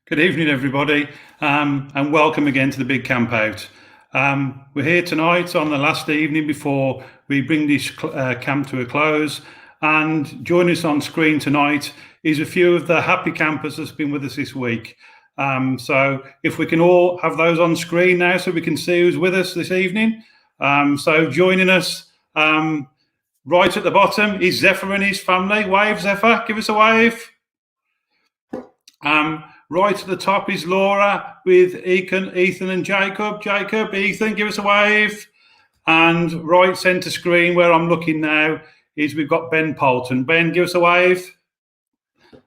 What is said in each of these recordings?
Good evening, everybody, and welcome again to the Big Camp Out. We're here tonight on the last evening before we bring this camp to a close, and joining us on screen tonight is a few of the happy campers that's been with us this week. So if we can all have those on screen now so we can see who's with us this evening. So joining us right at the bottom is Zephyr and his family. Wave, Zephyr, give us a wave. Right at the top is Laura with Ethan and Jacob. Jacob, Ethan, give us a wave. And right centre screen where I'm looking now is we've got Ben Poulton. Ben, give us a wave.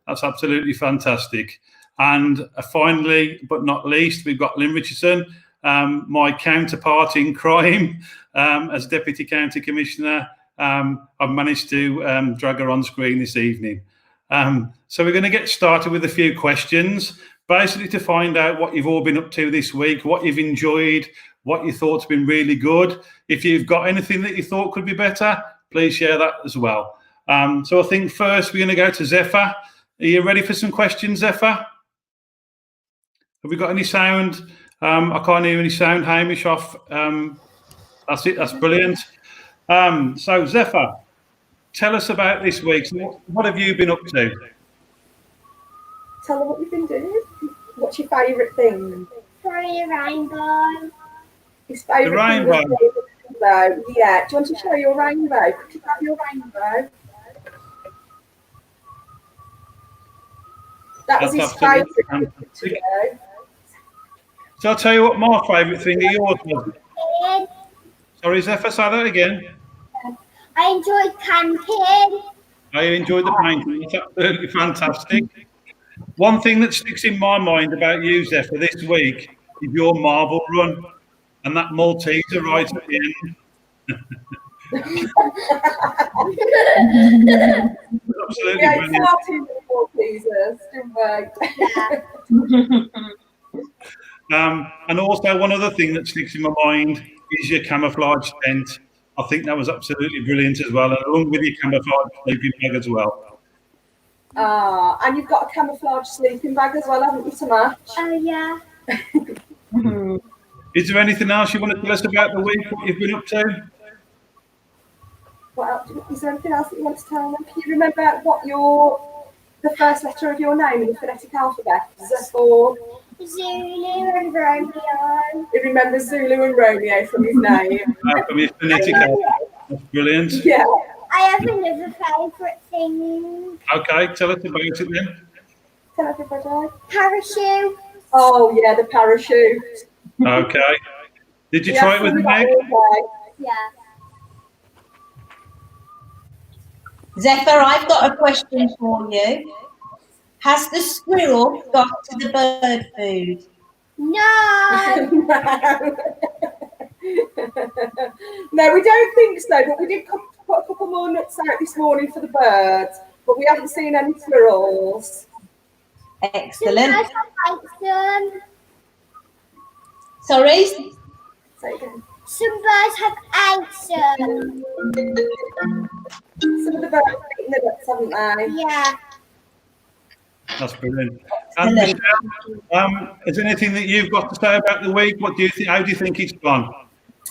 That's absolutely fantastic. And finally, but not least, we've got Lynn Richardson, my counterpart in crime as Deputy County Commissioner. I've managed to drag her on screen this evening. So we're going to get started with a few questions, basically to find out what you've all been up to this week, what you've enjoyed, what you thought's been really good. If you've got anything that you thought could be better, please share that as well. So I think first we're going to go to Zephyr. Are you ready for some questions, Zephyr? Have we got any sound? I can't hear any sound, Hamish, off. That's it. That's brilliant. So Zephyr, tell us about this week. So what have you been up to? Tell her what you've been doing. What's your favourite thing? Probably a rainbow. His favourite rainbow. thing was the rainbow. Yeah. Do you want to show your rainbow? Could you have your rainbow? That was his favourite thing to do. So I'll tell you what my favourite thing of yours was. Sorry, Zephyr, say that again. I enjoyed camping. I enjoyed the painting. It's absolutely fantastic. One thing that sticks in my mind about you, Zephyr, this week is your marble run and that Malteser right at the end. Absolutely brilliant. And also one other thing that sticks in my mind is your camouflage tent. I think that was absolutely brilliant as well, and along with your camouflage sleeping bag as well. And you've got a camouflage sleeping bag as well, haven't you, to match? Oh, yeah. Is there anything else you want to tell us about the week, what you've been up to? What else? Is there anything else that you want to tell them? Can you remember what the first letter of your name in the phonetic alphabet? Z or Zulu and Romeo. he remembers Zulu and Romeo from his name. From his phonetic alphabet. That's brilliant. Yeah. I have another favourite thing. Okay, tell us about it then. Tell everybody. Parachute. Oh yeah, the parachute. Okay. Did you Yeah, try it with we the got egg? all day. Yeah. Zephyr, I've got a question for you. Has the squirrel got to the bird food? No. No, we don't think so, but we did put a couple more nuts out this morning for the birds, but we haven't seen any squirrels. Excellent. Some birds have plankton. Sorry? Say again. Some birds have plankton. Some of the birds have eaten the nuts, haven't they? Yeah. That's brilliant. And Michelle, is there anything that you've got to say about the week? What do you think? How do you think it's gone?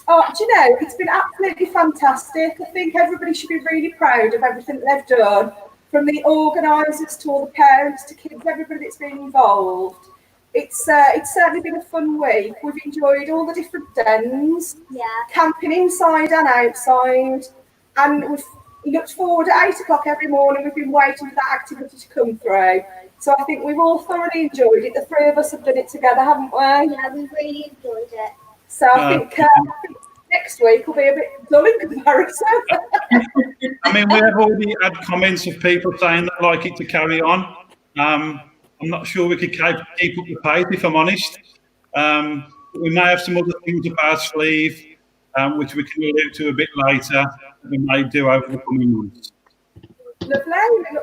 Oh, do you know, it's been absolutely fantastic. I think everybody should be really proud of everything that they've done, from the organisers to all the parents to kids, everybody that's been involved. It's certainly been a fun week. We've enjoyed all the different dens, Yeah. camping inside and outside, and we've looked forward at 8 o'clock every morning. We've been waiting for that activity to come through. So I think we've all thoroughly enjoyed it. The three of us have done it together, haven't we? Yeah, we really enjoyed it. So I think next week will be a bit dull in comparison. I mean, we have already had comments of people saying they'd like it to carry on. I'm not sure we could keep up the pace, if I'm honest. We may have some other things up our sleeve, which we can allude to a bit later, that we may do over the coming months. Lovely.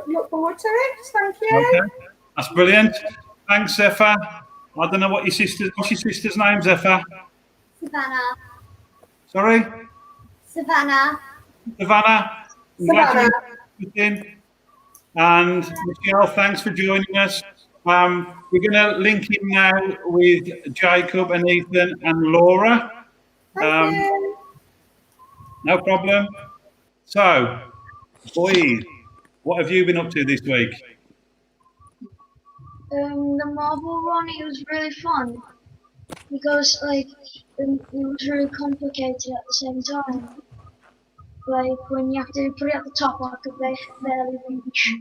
Look forward to it. Thank you. Okay, that's brilliant. Thanks, Zephyr. I don't know what's your sister's name, Zephyr? Savannah. Sorry? Savannah. Savannah. Savannah. And Michelle, thanks for joining us. We're going to link in now with Jacob and Ethan and Laura. Thank you. No problem. So, boys, what have you been up to this week? The marble one, it was really fun because it was really complicated at the same time. Like when you have to put it at the top, I could barely reach,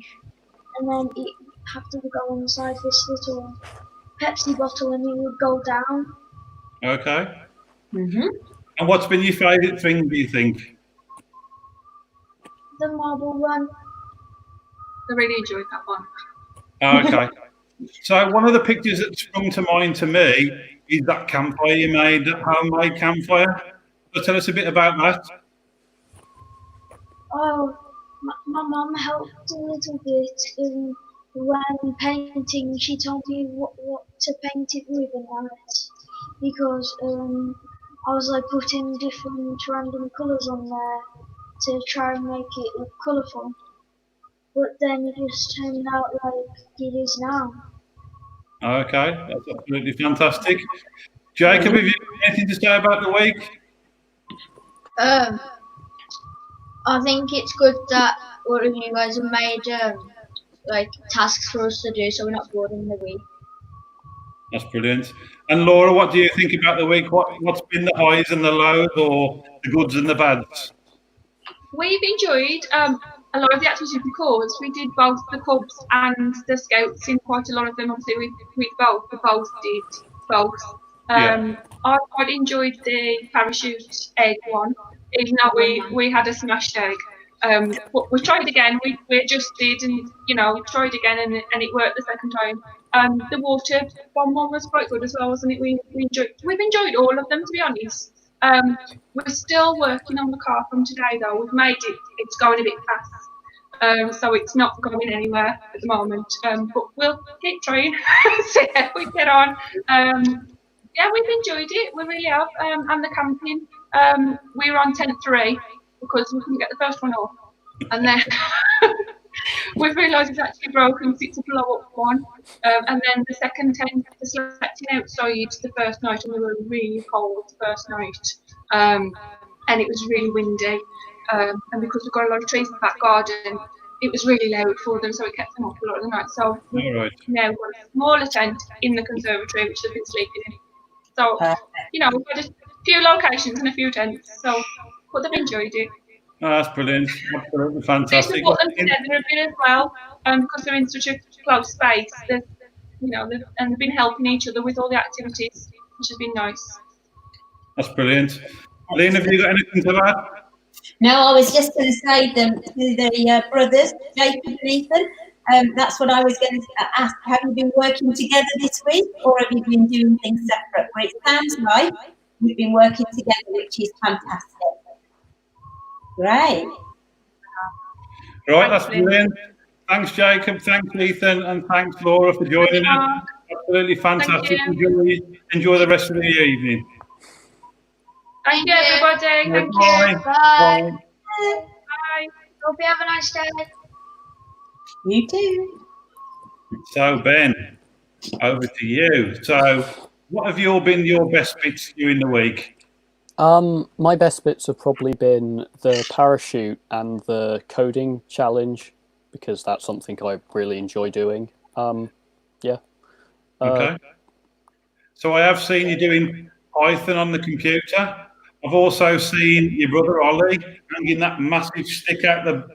and then you have to go inside this little Pepsi bottle, and it would go down. Okay. And what's been your favourite thing, do you think? The marble one. I really enjoyed that one. Okay. So one of the pictures that sprung to mind to me is that campfire you made, that homemade campfire. So tell us a bit about that. Oh, my mum helped a little bit when painting. She told me what to paint it with and that, because I was like putting different random colours on there to try and make it look colourful. But then it just turned out like it is now. Okay, that's absolutely fantastic. Jacob, have you got anything to say about the week? I think it's good that all of you guys have made tasks for us to do, so we're not bored in the week. That's brilliant. And Laura, what do you think about the week? What's been the highs and the lows, or the goods and the bads? We've enjoyed a lot of the activities because we did both the pubs and the scouts in quite a lot of them. Obviously, we both did both. I quite enjoyed the parachute egg one, even though we had a smashed egg. But we tried again. We adjusted and tried again, and it worked the second time. The water bomb one was quite good as well, wasn't it? We've enjoyed all of them, to be honest. We're still working on the car from today, though. We've made it. It's going a bit fast, so it's not going anywhere at the moment. But we'll keep trying. See how we get on. Yeah, we've enjoyed it. We really have. And the camping. We were on tent 3 because we couldn't get the first one off, and then we've realised it's actually broken because it's a blow-up one. And then the second tent, the selecting outside the first night, and we were really cold the first night. And it was really windy. And because we've got a lot of trees in the back garden, it was really loud for them, so it kept them up a lot of the night. So we've now got a smaller tent in the conservatory, which they've been sleeping in. So, you know, we've got a few locations and a few tents, so but they've enjoyed it. Oh, that's brilliant. Absolutely fantastic. We support them together a bit as well, because they're in such a close space. They've been helping each other with all the activities, which has been nice. That's brilliant. Lynn, have you got anything to add? No, I was just going to say to the brothers, Jacob and Ethan, that's what I was going to ask. Have you been working together this week, or have you been doing things separate? Well, it sounds like you've been working together, which is fantastic. Right. Right, that's brilliant. Thanks, Jacob. Thanks, Ethan. And thanks, Laura, for joining us. Absolutely fantastic. Enjoy the rest of the evening. Thank you, everybody. Thank you. Bye. Bye. Hope you have a nice day. You too. So, Ben, over to you. So, what have been your best bits during the week? My best bits have probably been the parachute and the coding challenge, because that's something I really enjoy doing. Yeah. Okay. So I have seen you doing Python on the computer. I've also seen your brother Ollie hanging that massive stick out the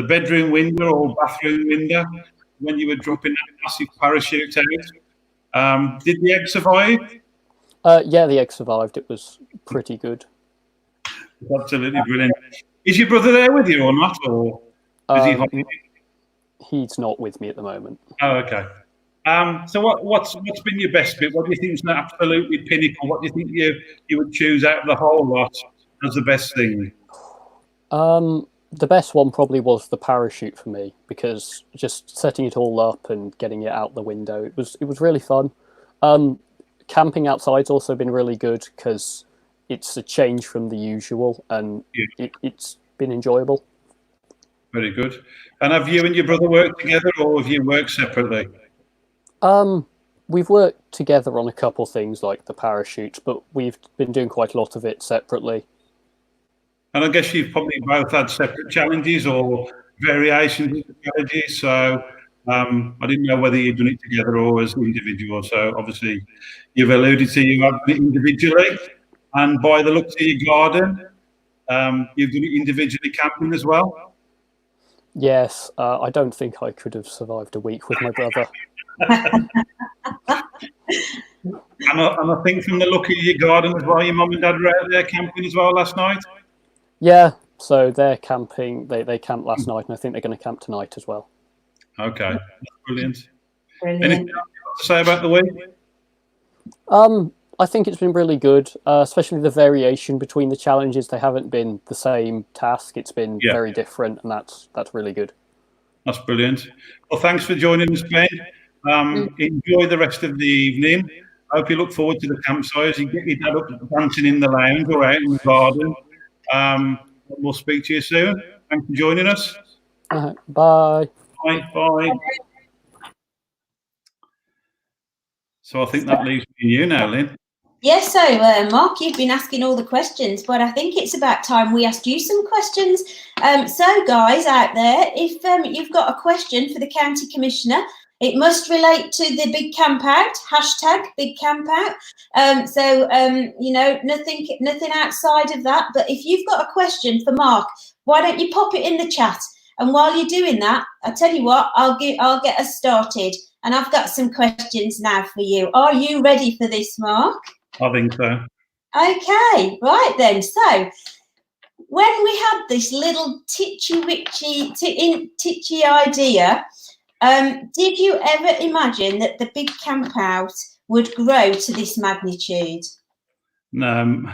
bedroom window or bathroom window when you were dropping that massive parachute out. Did the egg survive? Yeah, the egg survived. It was pretty good. Absolutely brilliant. Is your brother there with you or not? Or is he's not with me at the moment. Oh, okay. So what's been your best bit? What do you think is absolutely pinnacle? What do you think you would choose out of the whole lot as the best thing? The best one probably was the parachute for me, because just setting it all up and getting it out the window, it was really fun. Camping outside's also been really good because it's a change from the usual, and it's been enjoyable. Very good. And have you and your brother worked together, or have you worked separately? We've worked together on a couple things like the parachute, but we've been doing quite a lot of it separately. And I guess you've probably both had separate challenges or variations of the challenges. So I didn't know whether you'd done it together or as individual. So obviously you've alluded to you have done it individually. And by the looks of your garden, you've done it individually camping as well. Yes, I don't think I could have survived a week with my brother. And I think from the look of your garden as well, your mum and dad were out there camping as well last night. Yeah, so they're camping. They camped last night, and I think they're going to camp tonight as well. Okay, that's brilliant. Anything else you want to say about the week? I think it's been really good, especially the variation between the challenges. They haven't been the same task. It's been very different, and that's really good. That's brilliant. Well, thanks for joining us, Ben. Enjoy the rest of the evening. I hope you look forward to the campsite. You get your dad up dancing in the lounge or out in the garden. We'll speak to you soon. Thanks for joining us. Bye. Bye. So I think that leaves you now, Lynn. Yes, so Mark, you've been asking all the questions, but I think it's about time we asked you some questions. So guys out there, if you've got a question for the County Commissioner, it must relate to the Big Camp Out, hashtag Big Camp Out. You know, nothing outside of that. But if you've got a question for Mark, why don't you pop it in the chat? And while you're doing that, I tell you what, I'll get us started. And I've got some questions now for you. Are you ready for this, Mark? I think so. Okay, right then. So when we had this little titchy idea, did you ever imagine that the Big Camp Out would grow to this magnitude? No,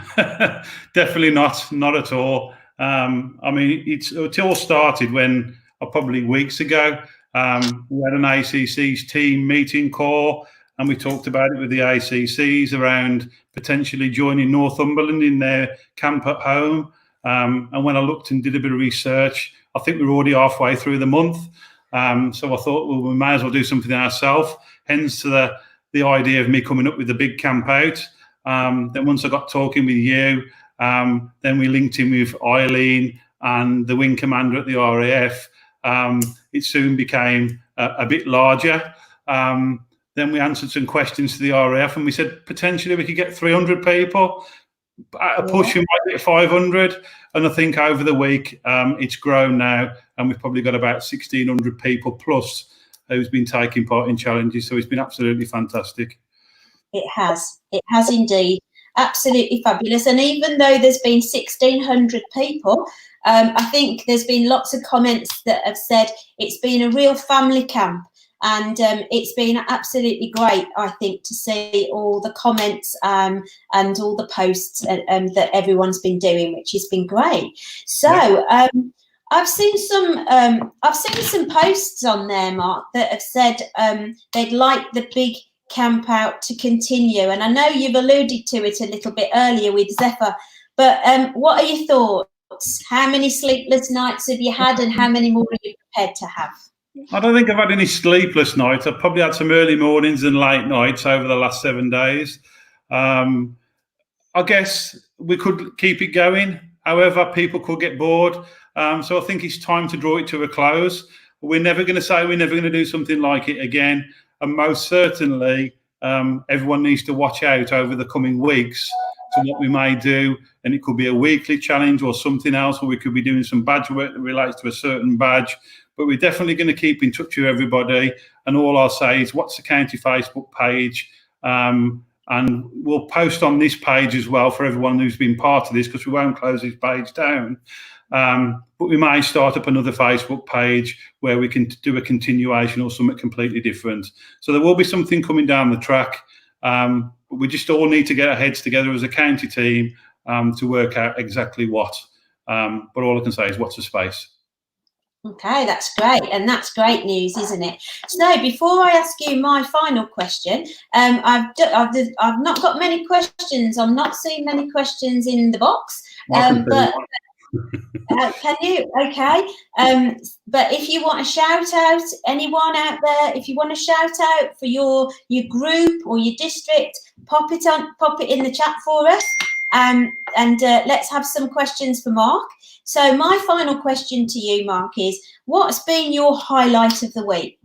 definitely not at all. I mean, it all started when, probably weeks ago, we had an ACC's team meeting call, and we talked about it with the ACCs around potentially joining Northumberland in their camp at home. And when I looked and did a bit of research, I think we're already halfway through the month. So I thought, well, we may as well do something ourselves. Hence the idea of me coming up with the Big Camp Out. Then once I got talking with you, then we linked in with Eileen and the wing commander at the RAF. It soon became a bit larger. Then we answered some questions to the RAF, and we said potentially we could get 300 people. At a push, we might get 500. And I think over the week, it's grown now, and we've probably got about 1,600 people plus who's been taking part in challenges. So it's been absolutely fantastic. It has indeed. Absolutely fabulous. And even though there's been 1,600 people, I think there's been lots of comments that have said it's been a real family camp. And it's been absolutely great, I think, to see all the comments and all the posts that everyone's been doing, which has been great. So I've seen some posts on there, Mark, that have said they'd like the Big Camp Out to continue, and I know you've alluded to it a little bit earlier with Zephyr, but what are your thoughts? How many sleepless nights have you had, and how many more are you prepared to have? I don't think I've had any sleepless nights. I've probably had some early mornings and late nights over the last 7 days. I guess we could keep it going. However, people could get bored. So I think it's time to draw it to a close. We're never going to say we're never going to do something like it again. And most certainly, everyone needs to watch out over the coming weeks to what we may do. And it could be a weekly challenge or something else, or we could be doing some badge work that relates to a certain badge. But we're definitely going to keep in touch with everybody. And all I'll say is, what's the county Facebook page? And we'll post on this page as well for everyone who's been part of this, because we won't close this page down. But we may start up another Facebook page where we can do a continuation or something completely different. So there will be something coming down the track. But we just all need to get our heads together as a county team to work out exactly what. But all I can say is, watch the space. Okay, that's great, and that's great news, isn't it? So before I ask you my final question, I've not got many questions. I'm not seeing many questions in the box, but can you? Okay, but if you want to shout out anyone out there, if you want to shout out for your group or your district, pop it in the chat for us, and let's have some questions for Mark. So my final question to you, Mark, is what's been your highlight of the week?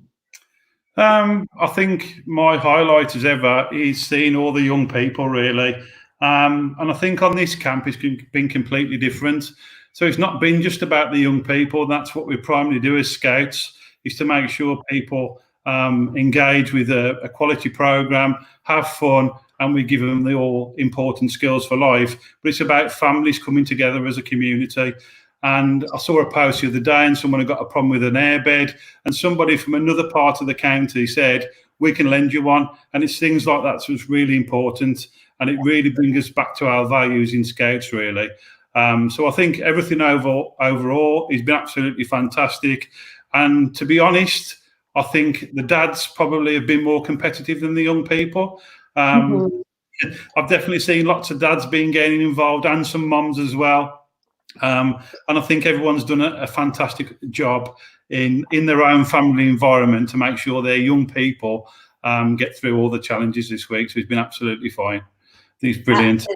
I think my highlight as ever is seeing all the young people, really. And I think on this camp it's been completely different. So it's not been just about the young people. That's what we primarily do as scouts, is to make sure people engage with a quality program, have fun, and we give them the all important skills for life. But it's about families coming together as a community. And I saw a post the other day, and someone had got a problem with an airbed, and somebody from another part of the county said, we can lend you one. And it's things like that that's really important, and it really brings us back to our values in Scouts, really. So I think everything overall has been absolutely fantastic. And to be honest, I think the dads probably have been more competitive than the young people. I've definitely seen lots of dads getting involved, and some moms as well. And I think everyone's done a fantastic job in their own family environment to make sure their young people get through all the challenges this week. So it's been absolutely fine. I think it's brilliant.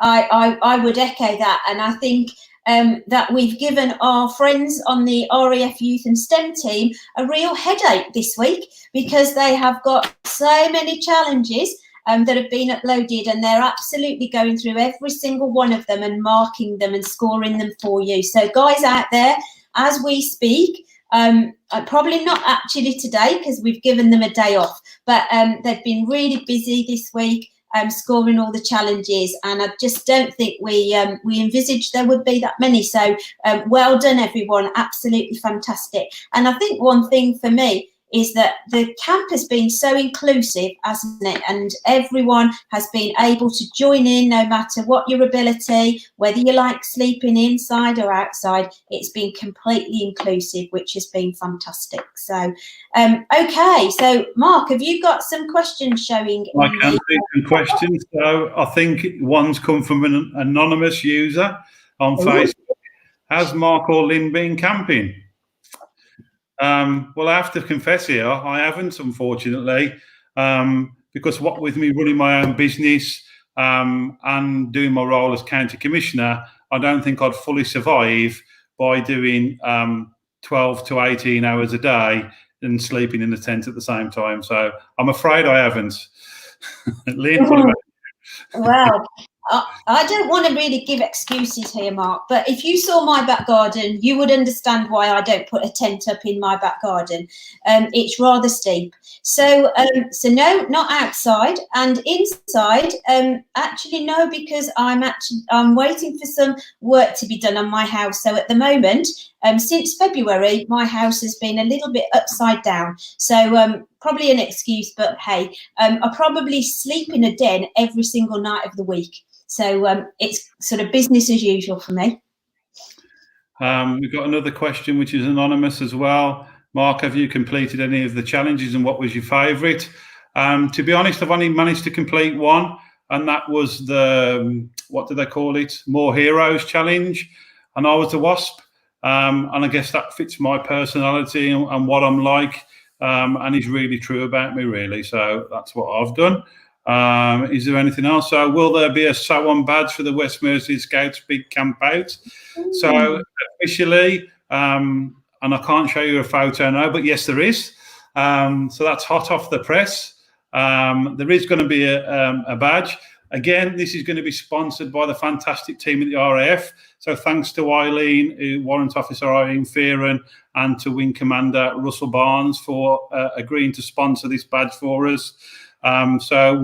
I would echo that, and I think that we've given our friends on the RAF Youth and STEM team a real headache this week, because they have got so many challenges that have been uploaded, and they're absolutely going through every single one of them and marking them and scoring them for you. So guys out there, as we speak, probably not actually today because we've given them a day off, but they've been really busy this week scoring all the challenges, and I just don't think we envisaged there would be that many. So well done everyone, absolutely fantastic. And I think one thing for me is that the camp has been so inclusive, hasn't it? And everyone has been able to join in, no matter what your ability, whether you like sleeping inside or outside. It's been completely inclusive, which has been fantastic. So, okay. So, Mark, have you got some questions showing? I can see some questions. So, I think one's come from an anonymous user on Facebook. Has Mark or Lynn been camping? Well, I have to confess here, I haven't, unfortunately, because what with me running my own business and doing my role as county commissioner, I don't think I'd fully survive by doing 12 to 18 hours a day and sleeping in the tent at the same time. So I'm afraid I haven't. Liam, what about you? Well, I don't want to really give excuses here, Mark, but if you saw my back garden, you would understand why I don't put a tent up in my back garden. It's rather steep. So no, not outside, and inside. Actually, no, because I'm waiting for some work to be done on my house. So at the moment, since February, my house has been a little bit upside down. So probably an excuse, but hey, I probably sleep in a den every single night of the week. So it's sort of business as usual for me. We've got another question, which is anonymous as well. Mark, have you completed any of the challenges and what was your favourite? To be honest, I've only managed to complete one, and that was the, what do they call it? More Heroes challenge. And I was the Wasp. And I guess that fits my personality and what I'm like, and is really true about me, really. So that's what I've done. Is there anything else? So will there be a SOAN badge for the West Mercia Scouts Big Camp Out? So officially, and I can't show you a photo now, but yes, there is. So that's hot off the press. There is going to be a badge. Again, this is going to be sponsored by the fantastic team at the RAF. So thanks to Eileen, Warrant Officer Eileen Fearon, and to Wing Commander Russell Barnes for agreeing to sponsor this badge for us. So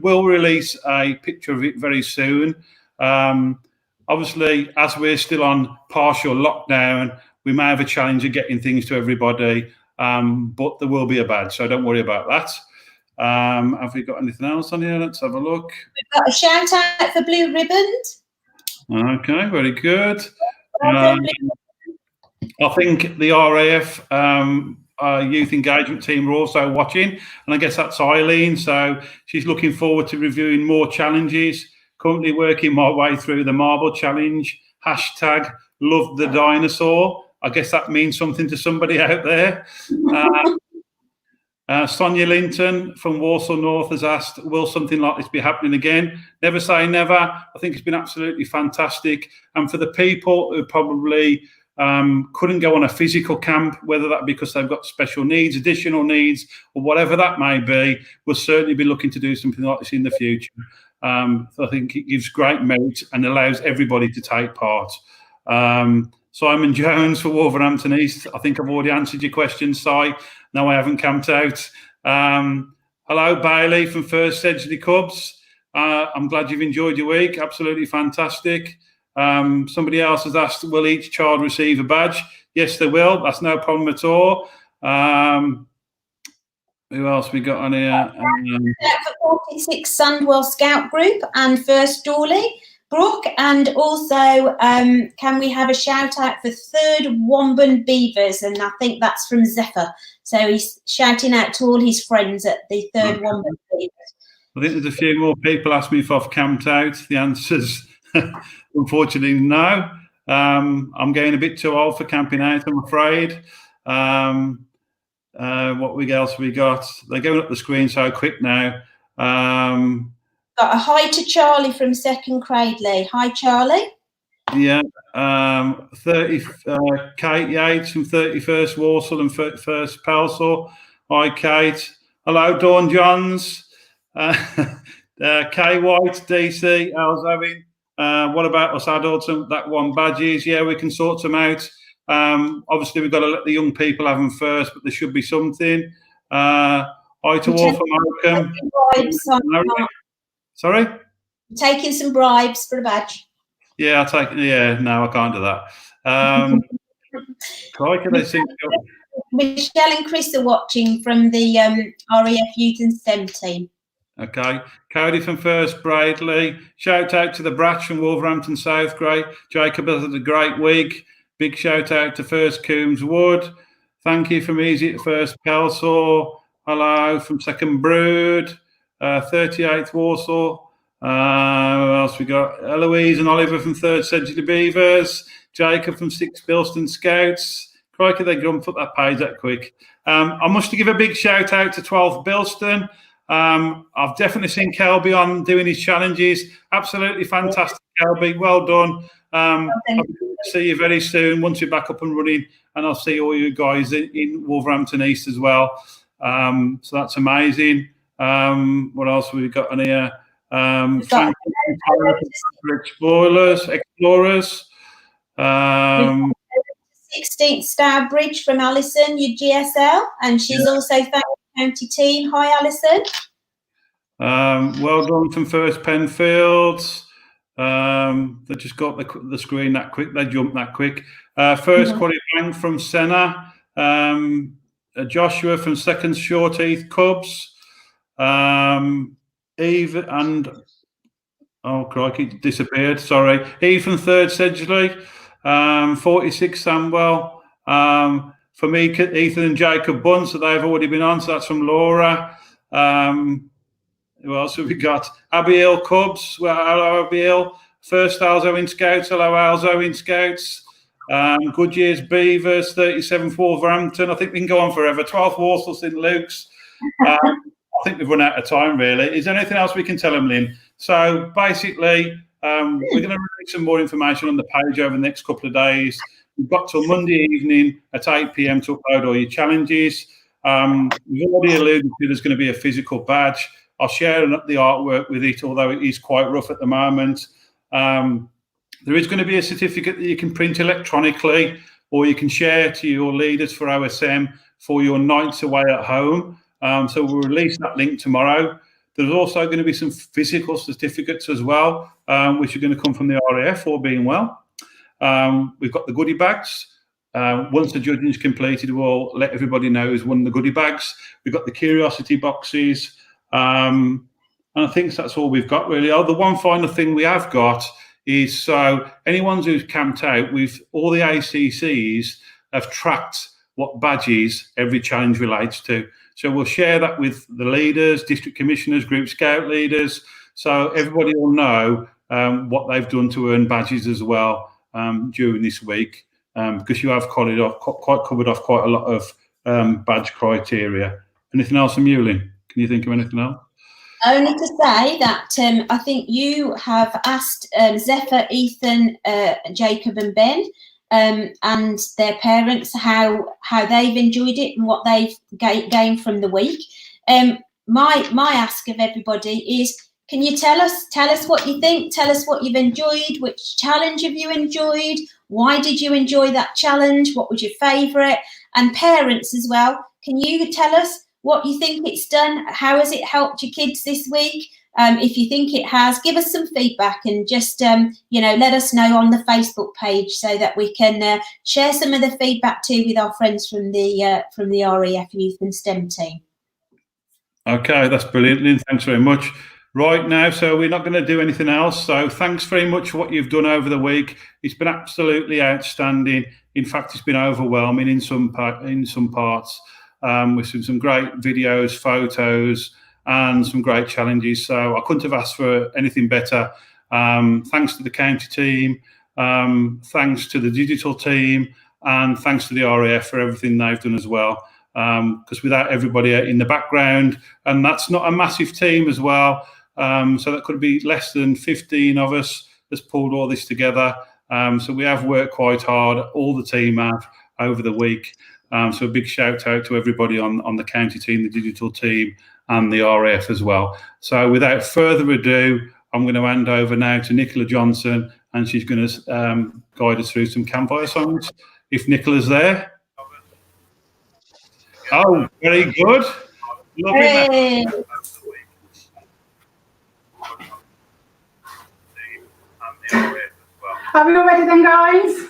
we'll release a picture of it very soon. Obviously, as we're still on partial lockdown, we may have a challenge of getting things to everybody, but there will be a badge, so don't worry about that. Have we got anything else on here? Let's have a look. We've got a shout out for Blue Ribbons. Okay, very good. I think the RAF youth engagement team are also watching, and I guess that's Eileen. So she's looking forward to reviewing more challenges. Currently working my way through the marble challenge. Hashtag love the dinosaur. I guess that means something to somebody out there. Sonia Linton from Walsall North has asked, will something like this be happening again? Never say never. I think it's been absolutely fantastic. And for the people who probably couldn't go on a physical camp, whether that be because they've got special needs, additional needs, or whatever that may be, we'll certainly be looking to do something like this in the future. So I think it gives great merit and allows everybody to take part. Simon Jones for Wolverhampton East. I think I've already answered your question, Si. No, I haven't camped out. Hello, Bailey from First Sedgley Cubs. I'm glad you've enjoyed your week. Absolutely fantastic. Somebody else has asked, will each child receive a badge? Yes, they will. That's no problem at all. Who else we got on here? For 46 Sandwell Scout Group and First Dawley, Brooke, and also can we have a shout out for Third Womban Beavers? And I think that's from Zephyr. So he's shouting out to all his friends at the Third Womban Beavers. I think there's a few more people asked me if I've camped out. The answer's unfortunately no. I'm getting a bit too old for camping out, I'm afraid. What else we got? They're going up the screen so quick now. Got a hi to Charlie from Second Cradley. Hi, Charlie. Yeah. 30 Kate Yates from 31st Walsall and 1st Pelsall. Hi, Kate. Hello, Dawn Johns. Kay White, DC. How's Owen? What about us adults and that one badges? Yeah, we can sort them out. Obviously, we've got to let the young people have them first, but there should be something. Hi to all from Oakham. Sorry? Taking some bribes for a badge. Yeah, I'll take. Yeah, no, I can't do that. Michelle and Chris are watching from the RAF Youth and STEM team. Okay. Cody from First Bradley. Shout out to the Brats from Wolverhampton South. Great. Jacob has had a great week. Big shout out to First Coombs Wood. Thank you from Easy at First Pelsall. Hello from Second Brood. 38th Walsall. What else we got? Eloise and Oliver from 3rd Sedgley Beavers. Jacob from 6th Bilston Scouts. Crikey, they grumped up that page that quick. I must give a big shout out to 12th Bilston. I've definitely seen Kelby on doing his challenges. Absolutely fantastic, Kelby. Well done. I'll see you very soon once you're back up and running, and I'll see all you guys in Wolverhampton East as well. So that's amazing. What else have we got on here? Explorers. 16th Star Bridge from Alison, your GSL, and she's also thanked the county team. Hi, Alison. Well done from First Penfields. They just got the screen that quick. They jumped that quick. First quality bank from Senna. Joshua from Second Shorteeth Cubs. Eve and crikey, it disappeared. Sorry, Eve from Third Sedgley. 46 Samwell. For me, Ethan and Jacob Bunn, so they've already been on. So that's from Laura. Who else have we got? Abiel Cubs. Well, hello, Abiel. First Alzo in Scouts. Hello, Alzo in Scouts. Goodyear's Beavers. 37 Wolverhampton. I think we can go on forever. 12 Walsall St Luke's. I think we've run out of time, really. Is there anything else we can tell them, Lynn? So basically, we're going to release some more information on the page over the next couple of days. We've got till Monday evening at 8 p.m. to upload all your challenges. We've already alluded to there's going to be a physical badge. I'll share the artwork with it, although it is quite rough at the moment. There is going to be a certificate that you can print electronically, or you can share to your leaders for OSM for your nights away at home. So we'll release that link tomorrow. There's also going to be some physical certificates as well, which are going to come from the RAF, all being well. We've got the goodie bags. Once the judging is completed, we'll let everybody know who's won the goodie bags. We've got the curiosity boxes. And I think that's all we've got, really. Oh, the one final thing we have got is, so anyone who's camped out, with all the ACCs have tracked what badges every challenge relates to. So we'll share that with the leaders, district commissioners, group scout leaders, so everybody will know what they've done to earn badges as well during this week, because you have quite covered off quite a lot of badge criteria. Anything else from you, Lynn? Can you think of anything else? Only to say that I think you have asked Zephyr, Ethan, Jacob and Ben and their parents how they've enjoyed it and what they've gained from the week. My ask of everybody is, can you tell us what you think? Tell us what you've enjoyed. Which challenge have you enjoyed? Why did you enjoy that challenge? What was your favourite? And parents as well, can you tell us what you think it's done? How has it helped your kids this week? If you think it has, give us some feedback and just, let us know on the Facebook page so that we can share some of the feedback too with our friends from the RAF Youth and STEM team. Okay, that's brilliant, Lynn. Thanks very much. Right now, so we're not going to do anything else. So thanks very much for what you've done over the week. It's been absolutely outstanding. In fact, it's been overwhelming in some parts. With some great videos, photos, and some great challenges. So I couldn't have asked for anything better. Thanks to the county team, thanks to the digital team, and thanks to the RAF for everything they've done as well. Because without everybody in the background, and that's not a massive team as well, so that could be less than 15 of us that's pulled all this together. So we have worked quite hard, all the team have, over the week. So a big shout out to everybody on the county team, the digital team, and the RAF as well. So without further ado, I'm going to hand over now to Nicola Johnson, and she's going to guide us through some campfire songs. If Nicola's there. Oh, very good. Lovely. Hey. Are we all ready then, guys?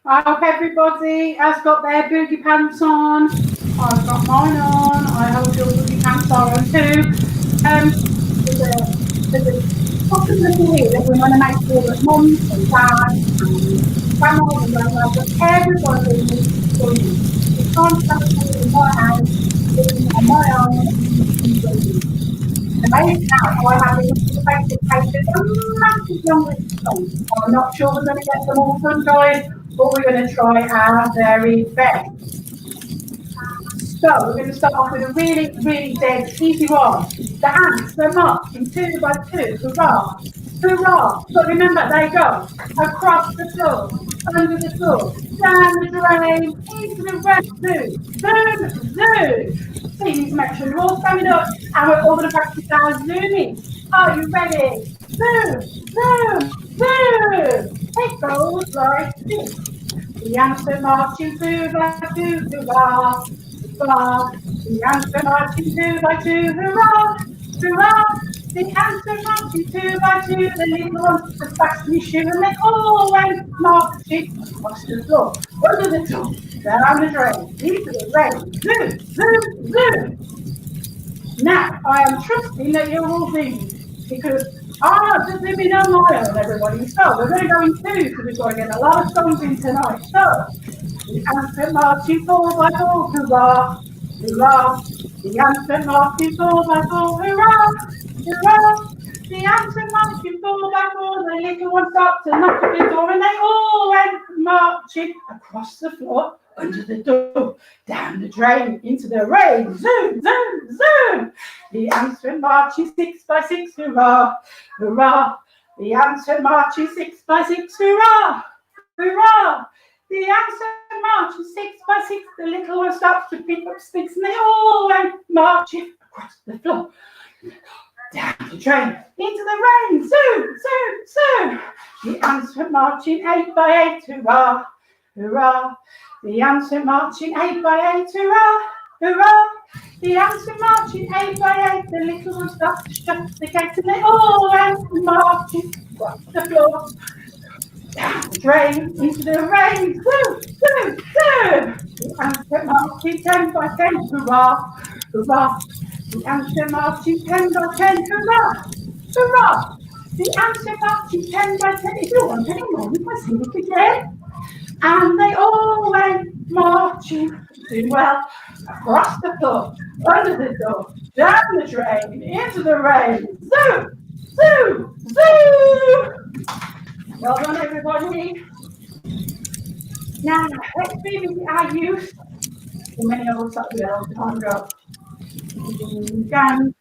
I hope everybody has got their boogie pants on. I've got mine on. I hope your boogie pants are on too. There's a possibility here that we want to make sure that mums and dads and grandmas and grandmas, that everybody needs to join in. We can't stand in my house, living on my own. Amazing now, I have a Facebook page with a massive long list of songs. I'm not sure we're going to get them all done, guys. but we're going to try our very best. So we're going to start off with a really, really dead easy one. The ants, they're marching 2 by 2, hurrah, hurrah. But remember, they go across the floor, under the floor, down the drain, into the restroom, zoom, zoom. So you need to make sure you're all standing up, and we're all going to practice our zooming. Are you ready? Zoom, zoom, zoom. It goes like this. The ants are marching 2 by 2, hurrah, hurrah. The ants are marching 2 by 2, hurrah, hurrah. The ants are marching 2 by 2, the little ones are fasten your shoe, and they all went marching across the floor, under the door, down the drain, into the rain, zoom, zoom, zoom. Now, I am trusting that you're all zooming, because I'm just zooming on my own, everybody. So we're going to go in 2, because we've got to get a lot of songs in tonight. So, the ants are marching 4 by 4, hurrah, hurrah. The ants are marching 4 by 4, hurrah, hurrah. The ants are marching 4 by 4, the little one stopped to knock at the door, and they all went marching across the floor, under the door, down the drain, into the rain, zoom, zoom, zoom. The ants are marching 6 by 6, hurrah, hurrah. The ants are marching 6 by 6, hurrah, hurrah. The ants are marching 6 by 6, the little one stops to pick up sticks, and they all went marching across the floor, down the drain, into the rain, zoom, zoom, zoom. The ants are marching 8 by 8, hurrah, hurrah. The ants are marching 8 by 8, hurrah, hurrah. The ants are marching 8 by 8, the little one stops to shut the gate, and they all went marching across the floor, down the drain, into the rain, zoom, zoom, zoom. The ants are marching 10 by 10, hurrah, hurrah. The ants are marching 10 by 10, hurrah, hurrah. The ants are marching 10 by 10. If you want any more, you can sing it again. And they all went marching, doing well, across the floor, under the door, down the drain, into the rain, zoom, zoom, zoom. Well done, everybody. Now, let's revisit our youth. Many of us up there a long time ago. Ding dang,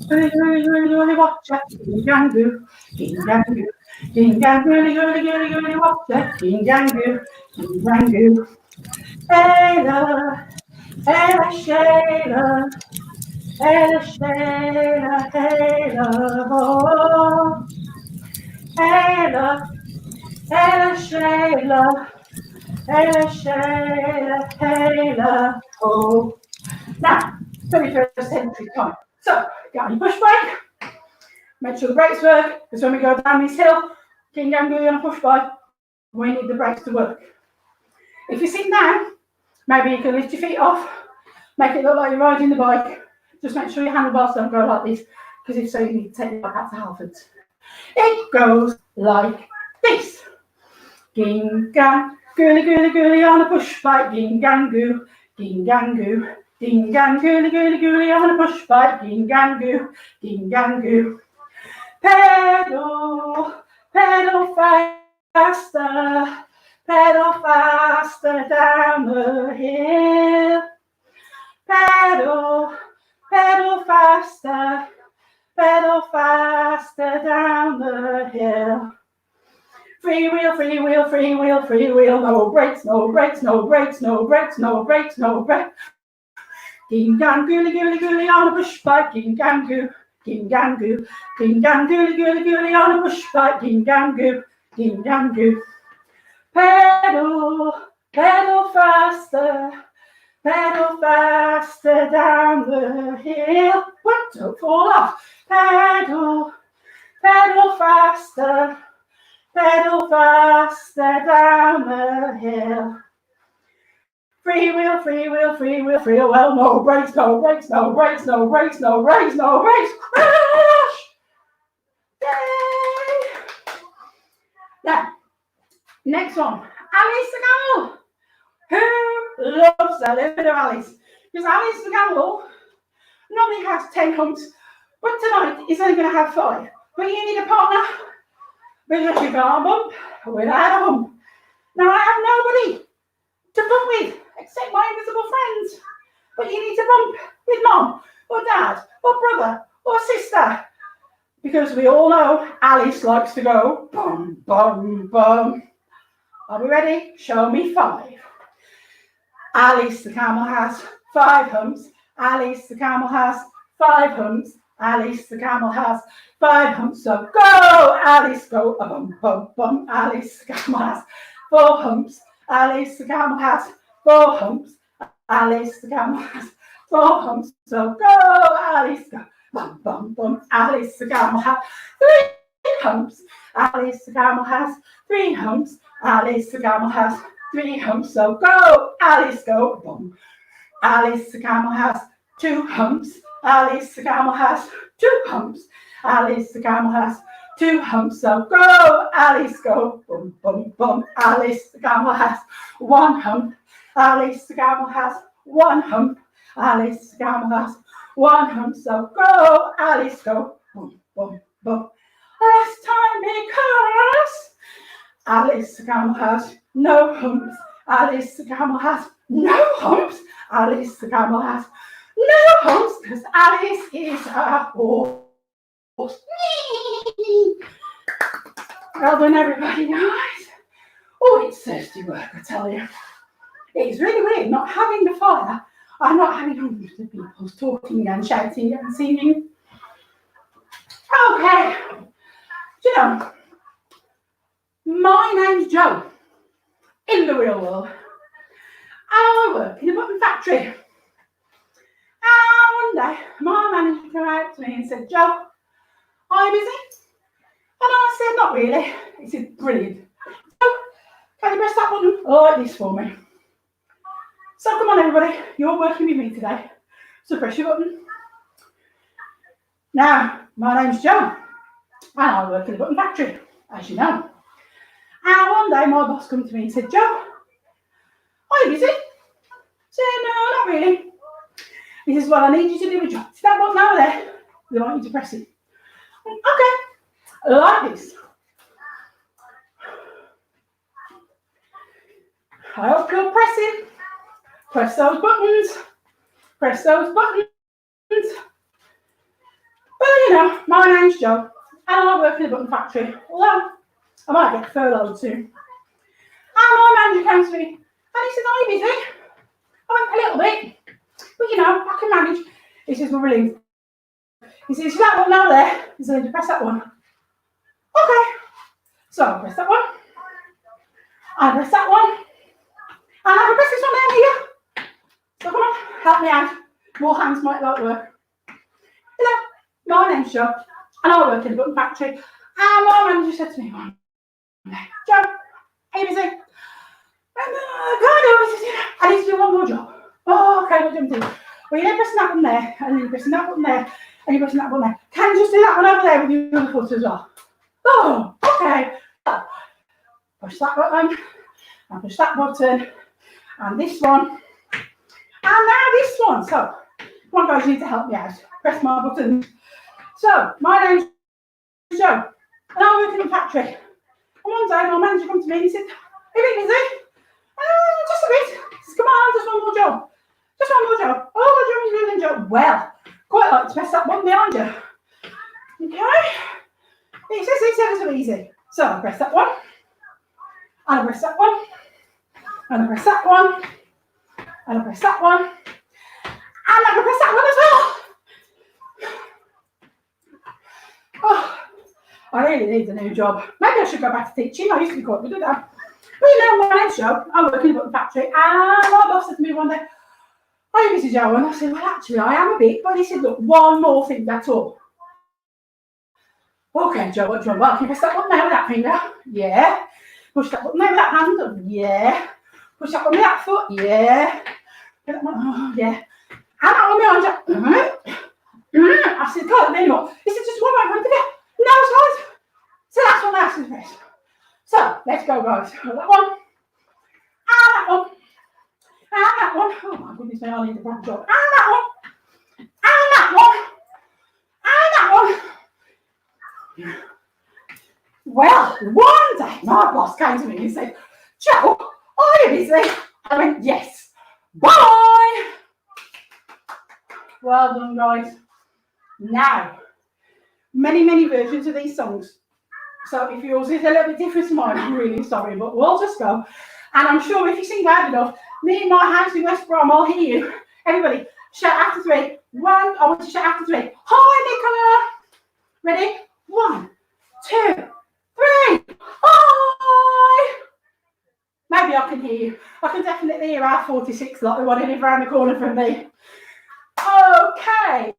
really watch it. Ding dang doo, ding dang doo, ding dang really watch it. Ding dang doo, ding dang doo. Ella, Ella Shayla, Ella Shayla, Ella oh. Ella, Ella Shayla, Ella Shayla, Ella oh. Now, 21st century time. So, get on your push bike. Make sure the brakes work, because when we go down this hill, king and on a push bike, we need the brakes to work. If you're sitting down, maybe you can lift your feet off, make it look like you're riding the bike. Just make sure your handlebars don't go like this, because if so, you need to take it back out to Halfords. It goes like this. Ging gang, girly on a push bike, ging gang goo, ging gang goo. Ding gang girly on a push bike, ding gang goo, ding gang goo. Pedal, pedal faster, pedal faster down the hill. Pedal, pedal faster down the hill. Free wheel, free wheel, free wheel, free wheel. No brakes, no brakes, no brakes, no brakes, no brakes, no brakes. Ging gang girly on a push bike, ging gang goo, ging gang goo, ging gang girly on a push bike, ging gang goo, ging gang goo. Pedal, pedal faster down the hill. What? Don't fall off. Pedal, pedal faster down the hill. Free wheel, free wheel, free wheel, free wheel. Well, no brakes, no brakes, no brakes, no brakes, no brakes, no brakes. Crash! Yay! Now, next one. Alice the Camel. Who loves a little bit of Alice? Because Alice the Camel normally has 10 humps, but tonight he's only going to have 5. But you need a partner with a sugar bump without a hump. Now I have nobody to bump with except my invisible friends. But you need to bump with mom or dad or brother or sister. Because we all know Alice likes to go bum, bum, bum. Are we ready? Show me 5. Alice the camel has 5 humps. Alice the camel has 5 humps. Alice the camel has 5 humps. So go, Alice, go. Bum, bum, bum. Alice the camel has 4 humps. Alice the camel has 4 humps. Alice the camel has 4 humps. So go, Alice, go. Bum, bum, bum. Alice the camel has 3 humps. Alice the camel has 3 humps. Alice the camel has 3 humps. So go, Alice, go. Bum. Alice the camel has 2 humps. Alice the camel has 2 humps. Alice the camel has 2 humps. So go, Alice, go. Bum, bum, bum. Alice the camel has 1 hump. Alice the camel has 1 hump. Alice the camel has 1 hump. So go, Alice, go. Bum, bum, bum. Last time because Alice the camel has no humps. Alice the camel has no humps. Alice the camel has no humps because Alice is a horse. Well done, everybody, guys. Oh, it's thirsty work, I tell you. It's really weird not having the fire and not having hundreds of people talking and shouting and singing. Okay. Do you know, my name's Jo in the real world. I work in a button factory. And one day, my manager came out to me and said, Jo, are you busy? And I said, not really. He said, brilliant. So, can you press that button like this for me? So come on, everybody, you're working with me today. So press your button. Now, my name's Jo, and I work in a button factory, as you know. And one day, my boss came to me and said, Jo, are you busy? I said, no, not really. He says, well, I need you to do a job. See that button over there? They want you to press it. Okay, like this. I hope you're pressing. Press those buttons. Press those buttons. Well, you know, my name's Jo, and I work in a button factory. Although I might get furloughed soon. And my manager came to me, and he said, are you busy? I went, a little bit. But you know, I can manage. He says, we're relieved. He says, that one over there. He said, press that one. Okay. So I press that one. I press that one. And I can press this one down here. So come on, help me out. More hands might like work. Hello, my name's Jo, and I work in a button factory. And my manager said to me one day, Jo, are you busy? And kind of, I need to do one more job. Oh, okay, what do you do? Well, you're pressing that one there, and then you're pressing that one there, and you're pressing that one there. Can you just do that one over there with your other foot as well? Oh, okay. Push that button, and push that button, and this one, and now this one. So, come on, guys, you need to help me out. Press my button. So, my name's Jo, and I work in a factory. And one day, my manager came to me and he said, are you busy? Just a bit. He says, come on, just one more job. Just one more job. Oh, what do you want me to do then, Jo? Well, quite like to press that button behind you. Okay? He says it's ever so easy. So I press that one. And I press that one. And I press that one. And I press that one. And I can press that one as well. Oh, I really need a new job. Maybe I should go back to teaching. I used to be quite good at that. But you know, my name's Jo. I work in a button factory. And my boss said to me one day, are you busy, Jo? And I said, well, actually, I am a bit. But he said, look, one more thing, that's all. Okay, Jo, what do you want? Well, can you press that button there with that finger? Yeah. Push that button there with that hand? Yeah. Push that button with that foot? Yeah. Oh, yeah. And that one behind you? I said, can't anymore. He said, just one more. No, it's not. So that's one else is press. So, let's go, guys. That one. And that one. And that one. Oh, my goodness me, I need a proper job. And that one. And that one. And that one. Well, one day my boss came to me and said, Joe, are you busy? I went, yes. Bye. Well done, guys. Now, many versions of these songs. So if yours is a little bit different to mine, I'm really sorry, but we'll just go. And I'm sure if you sing loud enough, me in my house in West Brom, I'll hear you. Everybody, shout after 3. 1, I want to shout after 3. Hi, Nicola. Ready? 1, 2, 3. Hi. Maybe I can hear you. I can definitely hear our 46 lot who want to live around the corner from me. Okay.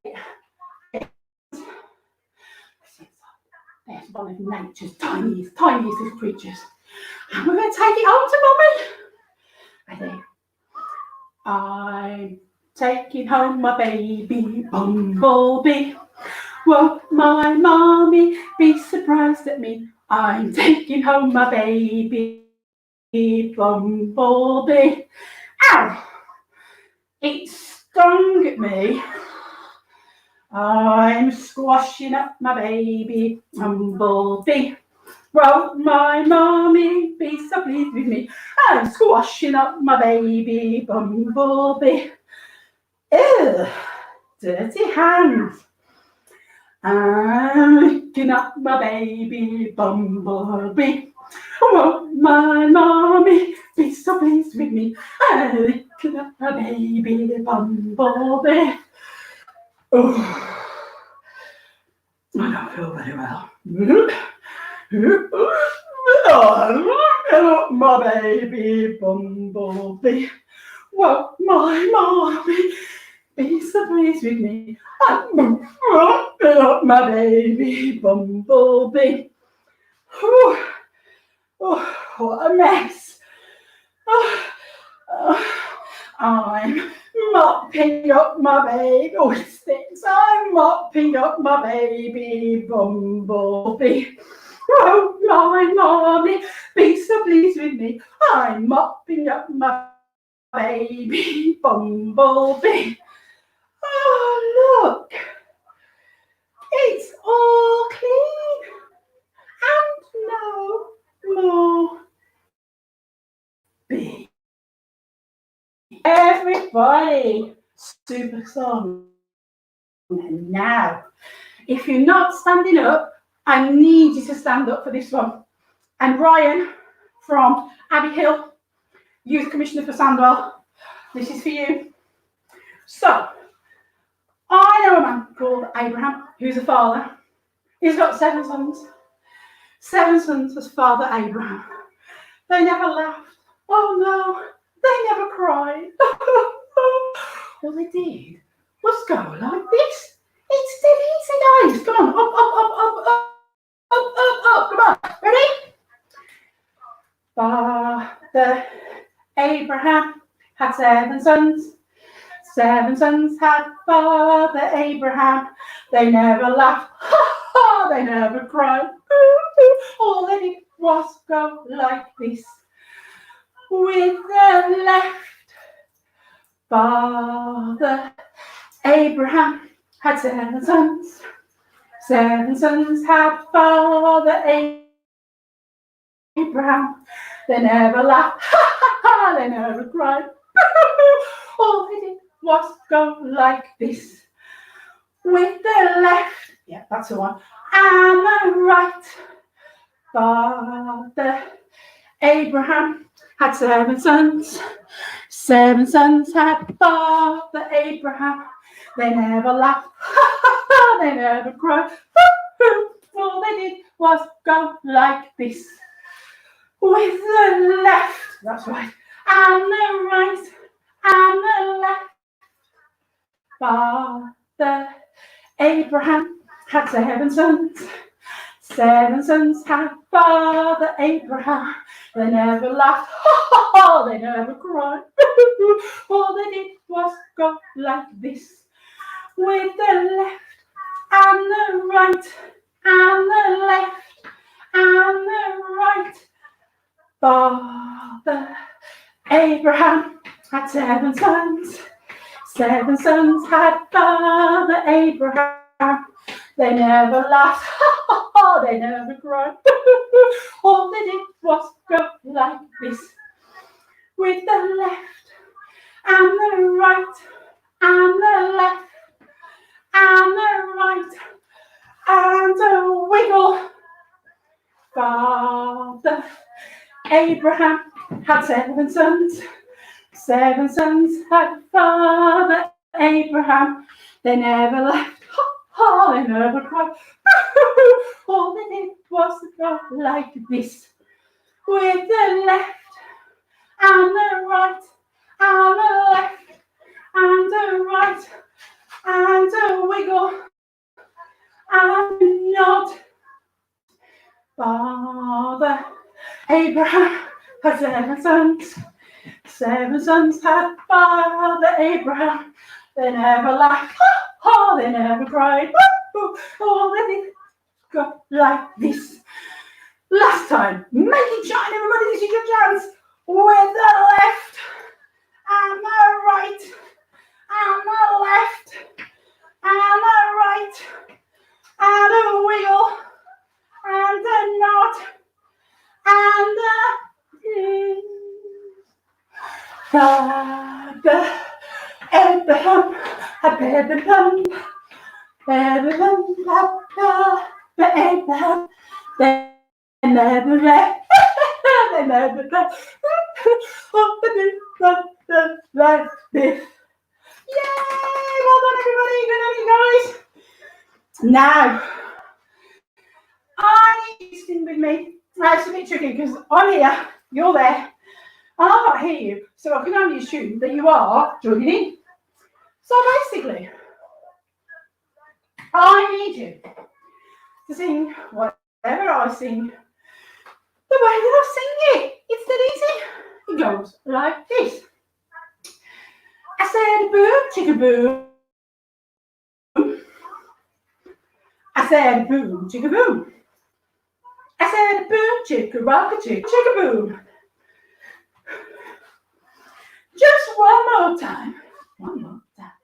There's one of nature's tiniest little creatures. And we're going to take it home to Mummy. Ready? I'm taking home my baby bumblebee. Won't my mommy be surprised at me? I'm taking home my baby bumblebee. Ow! It stung at me. I'm squashing up my baby bumblebee. Won't my mommy be so pleased with me? I'm squashing up my baby bumblebee. Ew, dirty hands. I'm licking up my baby bumblebee. Won't my mommy be so pleased with me? I'm licking up my baby bumblebee. Oh, I don't feel very well. Oh, my baby bumblebee. Won't my mommy be so pleased with me? I'm my baby bumblebee. Oh, what a mess. I'm mopping up my baby. Oh, it stinks. I'm mopping up my baby bumblebee. Won't my mommy be so pleased with me? I'm mopping up my baby bumblebee. Oh, look. It's all clean. And no more bee. Everybody, super song. And now, if you're not standing up, I need you to stand up for this one. And Ryan from Abbey Hill, Youth Commissioner for Sandwell, this is for you. So, I know a man called Abraham, who's a father. He's got 7 sons. 7 sons as Father Abraham. They never laughed. Oh no, they never cried. All they did was go like this. It's dead easy, guys. Come on, up. Come on, ready? Father Abraham had 7 sons. 7 sons had Father Abraham. They never laughed. They never cried. All they did was go like this. With the left, Father Abraham had 7 sons. 7 sons had Father Abraham. They never laughed. They never cried. All they did was go like this. With the left, yeah, that's the one, and the right, Father Abraham had 7 sons. 7 sons had Father Abraham. They never laughed. They never cried. All they did was go like this. With the left, that's right, and the right, and the left. Father Abraham had 7 sons. 7 sons had Father Abraham. They never laughed. They never cried. All they did was go like this. With the left and the right and the left and the right. Father Abraham had 7 sons. 7 sons had Father Abraham. They never laughed. they never cried. All they did was go like this, with the left and the right and the left and the right and a wiggle. Father Abraham had 7 sons. 7 sons had Father Abraham. They never laughed, they never cried. All they did was go like this, with the left and the right and the left and the right and a wiggle and a nod. Father Abraham had 7 sons. 7 sons had Father Abraham. They never laughed, they never cried. Oh, they did go like this. Last time, make it shine, everybody. This is your chance. With the left and the right and the left and the right and a wiggle and a nod and a Father Abraham had Abraham they never left. They never left. Oh, they left this. Yay! Well done, everybody. Good on you guys. Now, I need you to sing with me. Now, it's a bit tricky because I'm here, you're there, and I can't hear you, so I can only assume that you are joining in. So basically, I need you to sing whatever I sing the way that I sing it. It's that easy. It goes like this. I said boom, chicka boom. I said boom, chicka boom. I said boom, chicka rocka chicka boom. Just one more time. One more time.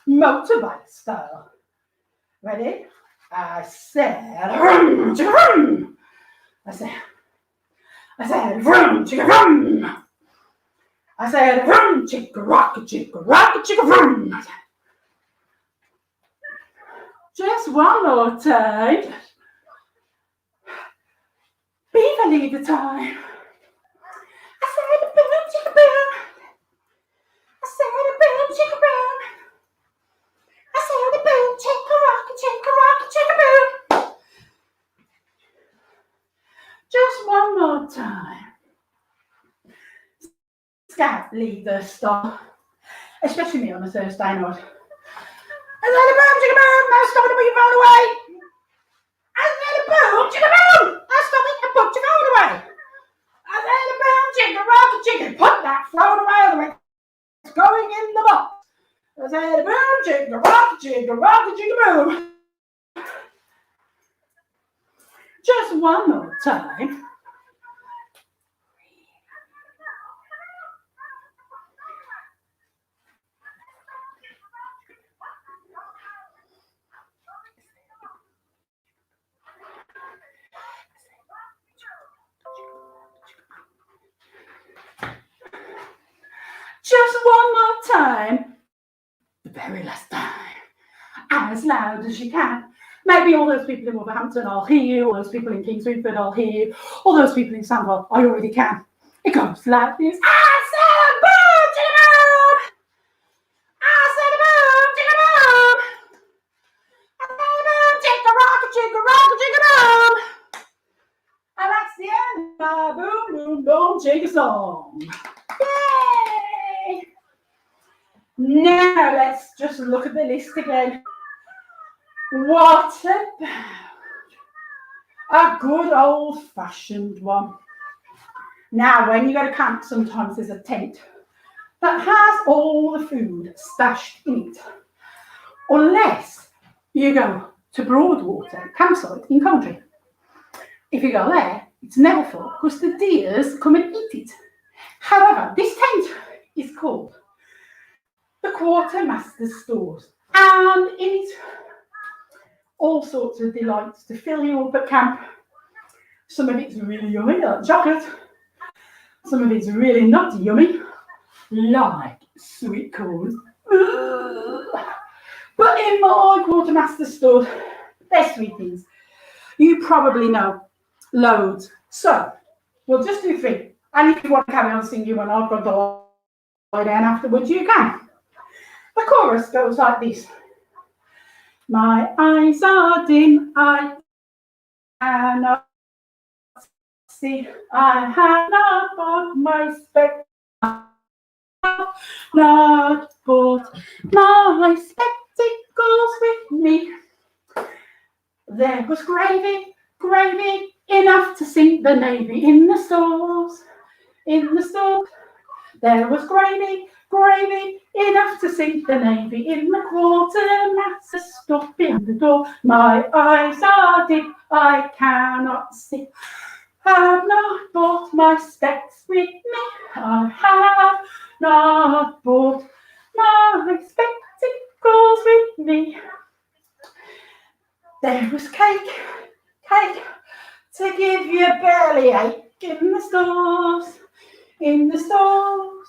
Motorbike style. Ready? I said vroom, chicka vroom. I said vroom, chicka vroom. I said vroom, chicka rocka chicka vroom. Just one more time. Beaver lead the time. I said boom, chicka boom. I said boom, chicka boom. I said boom, chicka boom. Just one more time. Scout lead the star, especially me on a Thursday night. I said a boom, chicka boom, now stop it and put your phone away. I said a boom, chicka boom, now stop it and put your phone away. I said a boom, chicka rocka chicka, put that phone away, it's going in the box. I said a boom, chicka rocka chicka boom. Just one more time. Just one more time, the very last time, as loud as you can. Maybe all those people in Wolverhampton, I'll hear you. All those people in Kings Winford, I'll hear you. All those people in Sandwell, I already can. It goes like this. I said boom, chicka boom. I said boom, chicka boom. I said boom, chicka boom. And that's the end of my boom, boom, boom, chicka song. Yay! Now let's just look at the list again. What about a good old-fashioned one? Now, when you go to camp, sometimes there's a tent that has all the food stashed in it. Unless you go to Broadwater campsite in Coventry. If you go there, it's never full because the deers come and eat it. However, this tent is called the Quartermaster's Stores, and in it all sorts of delights to fill you up at camp. Some of it's really yummy, like chocolate. Some of it's really not yummy, like sweet corn. But in my quartermaster stud, there's sweet things. You probably know loads. So we'll just do 3. And if you want to carry on singing when I've got to lie down afterwards, you can. The chorus goes like this. My eyes are dim, I cannot see. I have not bought my spectacles. Not bought my spectacles with me. There was gravy, gravy enough to sink the navy in the stores. In the stores, there was gravy, gravy enough to sink the navy in the quartermaster stuff behind the door. My eyes are dim, I cannot see. Have not bought my specs with me. I have not bought my spectacles with me. There was cake, cake to give you a bellyache in the stores. In the stores,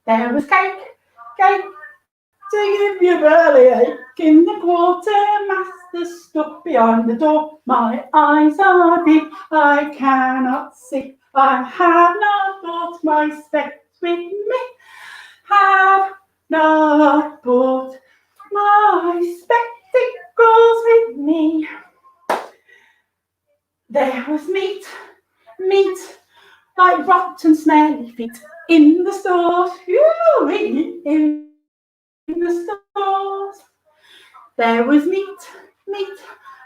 there was cake, cake to give you a bellyache in the quartermaster stuck behind the door. My eyes are dim, I cannot see. I have not bought my specs with me. Have not bought my spectacles with me. There was meat, meat like rotten smelly feet in the stores. Ooh, in the stores. There was meat, meat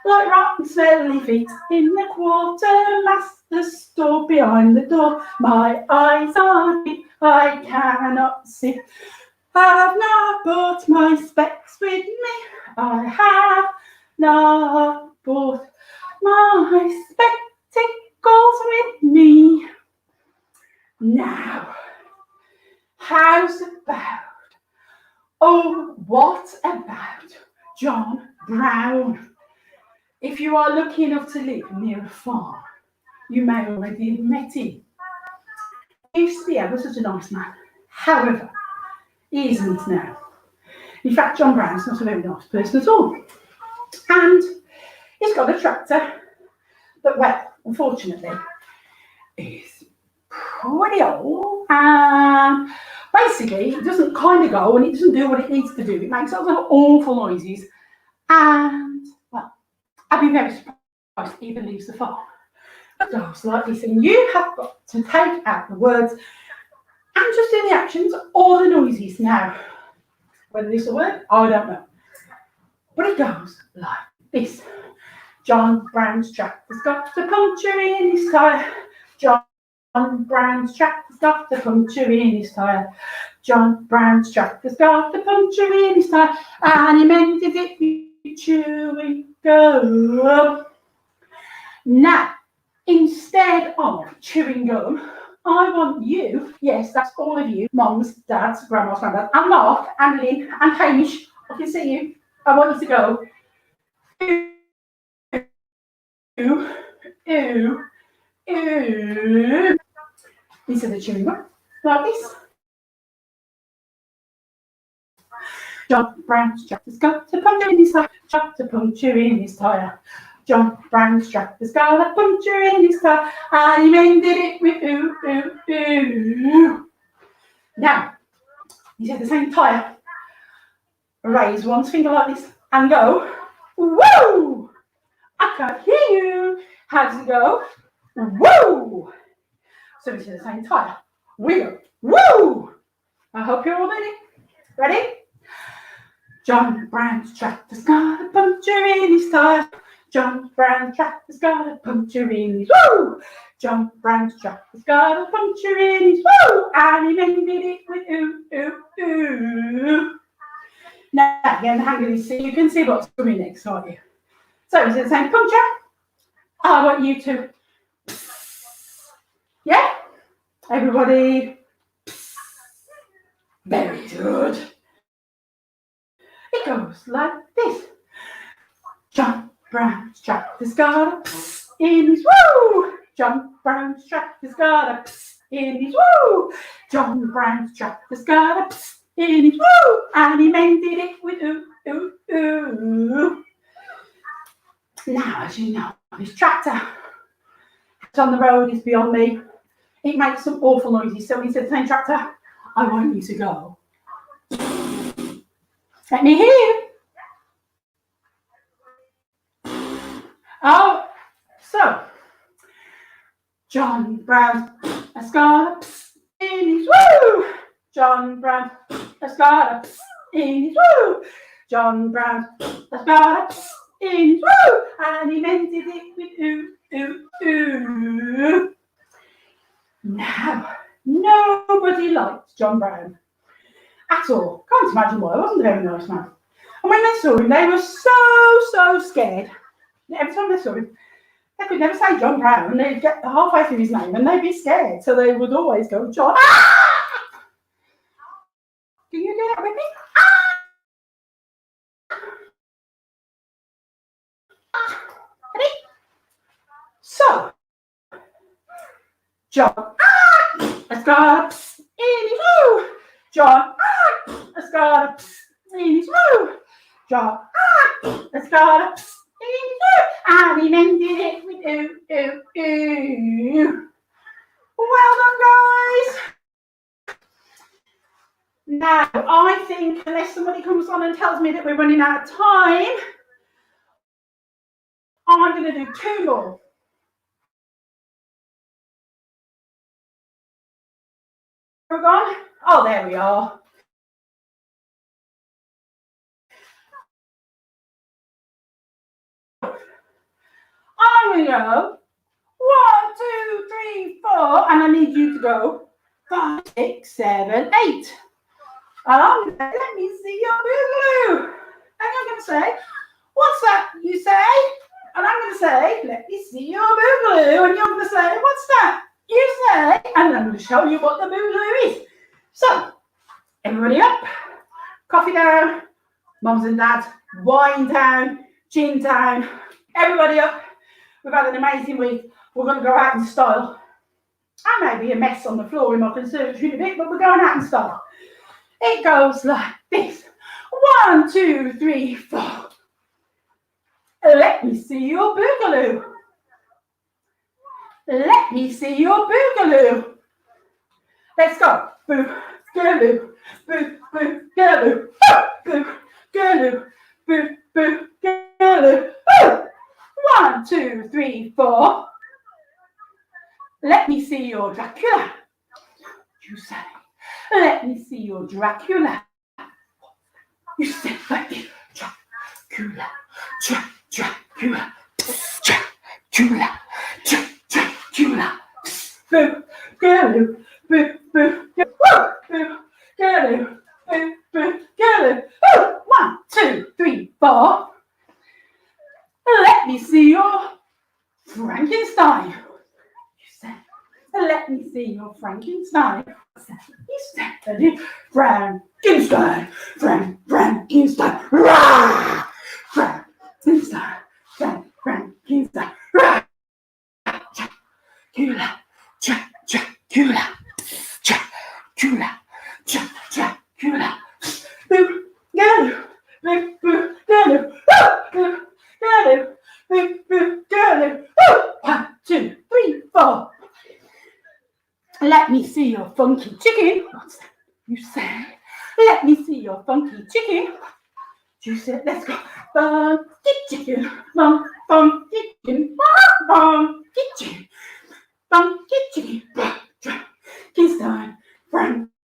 like rotten smelly feet in the quartermaster store behind the door. My eyes are dim, I cannot see. Have not bought my specs with me. I have not bought my spectacles with me. Now, how's about, oh, what about John Brown? If you are lucky enough to live near a farm, you may already have met him. He used to be ever such a nice man. However, he isn't now. In fact, John Brown's not a very nice person at all. And he's got a tractor that, well, unfortunately, is pretty old. And basically, it doesn't kind of go and it doesn't do what it needs to do. It makes lots of awful noises. And, well, I'd be very surprised if he even leaves the farm. But goes like this, and you have got to take out the words and just do the actions or the noises. Now, whether this will work, I don't know. But it goes like this. John Brown's tractor's got a puncture in his tyre. John Brown's tractor's got a puncture in his tyre. John Brown's tractor's got a puncture in his tyre, and he mended it with chewing gum. Now, instead of chewing gum, I want you, yes, that's all of you, mums, dads, grandmas, granddads, and Mark, and Lynn, and Hamish, I can see you. I want you to go, ooh, ooh, ooh, instead of chewing gum, like this. John Brown's tractor's got a puncture in his tyre, got a puncture in his tyre. John Brown's tractor's got a puncture in his tyre, and he mended it with ooh, ooh, ooh. Now, you take the same tyre, raise one finger like this, and go, woo! I can't hear you. How does it go? Woo! So we take the same tyre. We go, woo! I hope you're all ready. Ready? John Brown's tractor's got a puncture in his tyre. John Brown's tractor's got a puncture in his woo! John Brown's tractor's got a puncture in his woo! And he mended it with ooh, ooh, ooh. Now, get the hang of this so you can see what's coming next, aren't you? So, is it the same puncture? I want you to, yeah? Everybody, very good. It goes like this. John Brown's tractor's got a psst in his woo. John Brown's tractor's got a psst in his woo. John Brown's tractor's got a psst in his woo. And he mended it with ooh, ooh, ooh. Now, as you know, this tractor on the road is beyond me. It makes some awful noises. So he said, "Same tractor, I want you to go. Let me hear you." Oh, so John Brown has got a psst in his woo. John Brown has got a psst in his woo. John Brown has got a psst in his woo. And he mended it with ooh, ooh, ooh. Now, nobody liked John Brown at all. Can't imagine why. He wasn't a very nice man. And when they saw him, they were so scared. Every time they saw him, they could never say John Brown. They'd get halfway through his name and they'd be scared. So they would always go, John. Ah! Can you do that with me? Ah! Ready? So, John has got a psst in his woo. John has got a psst in his woo. John has got a psst in his woo. And he mended it with ooh, ooh, ooh. Well done, guys. Now, I think unless somebody comes on and tells me that we're running out of time, I'm going to do 2 more. We're gone? Oh, there we are. I'm going to go 1, 2, 3, 4, and I need you to go 5, 6, 7, 8. And I'm going to say, let me see your boogaloo. And you're going to say, what's that you say? And I'm going to say, let me see your boogaloo. And you're going to say, what's that you say? And I'm going to show you what the boogaloo is. So, everybody up, coffee down, mums and dads, wine down, gin down, everybody up. We've had an amazing week. We're going to go out in style. I may be a mess on the floor in my conservatory a bit, but we're going out in style. It goes like this. 1, 2, 3, 4. Let me see your boogaloo. Let me see your boogaloo. Let's go. Boogaloo. Boogaloo. Boogaloo. Boogaloo. 1, 2, 3, 4. Let me see your Dracula. You say, let me see your Dracula. You say like this. Dracula. Dracula. Dracula. Dracula. Boogaloo. Boogaloo. Boogaloo. 1, 2, 3, 4. Let me see your Frankenstein. You say, let me see your Frankenstein. You say, Frankenstein. Frankenstein. Rah! Frankenstein. Frankenstein. Rah! Dracula. Dracula. Dracula. Dracula. Boogaloo. Boogaloo. Boogaloo. Boogaloo. 1, 2, 3, 4. Let me see your funky chicken. What's that? You say, let me see your funky chicken. You said, let's go. Funky chicken. Funky chicken. Funky chicken. Funky chicken. Frankenstein.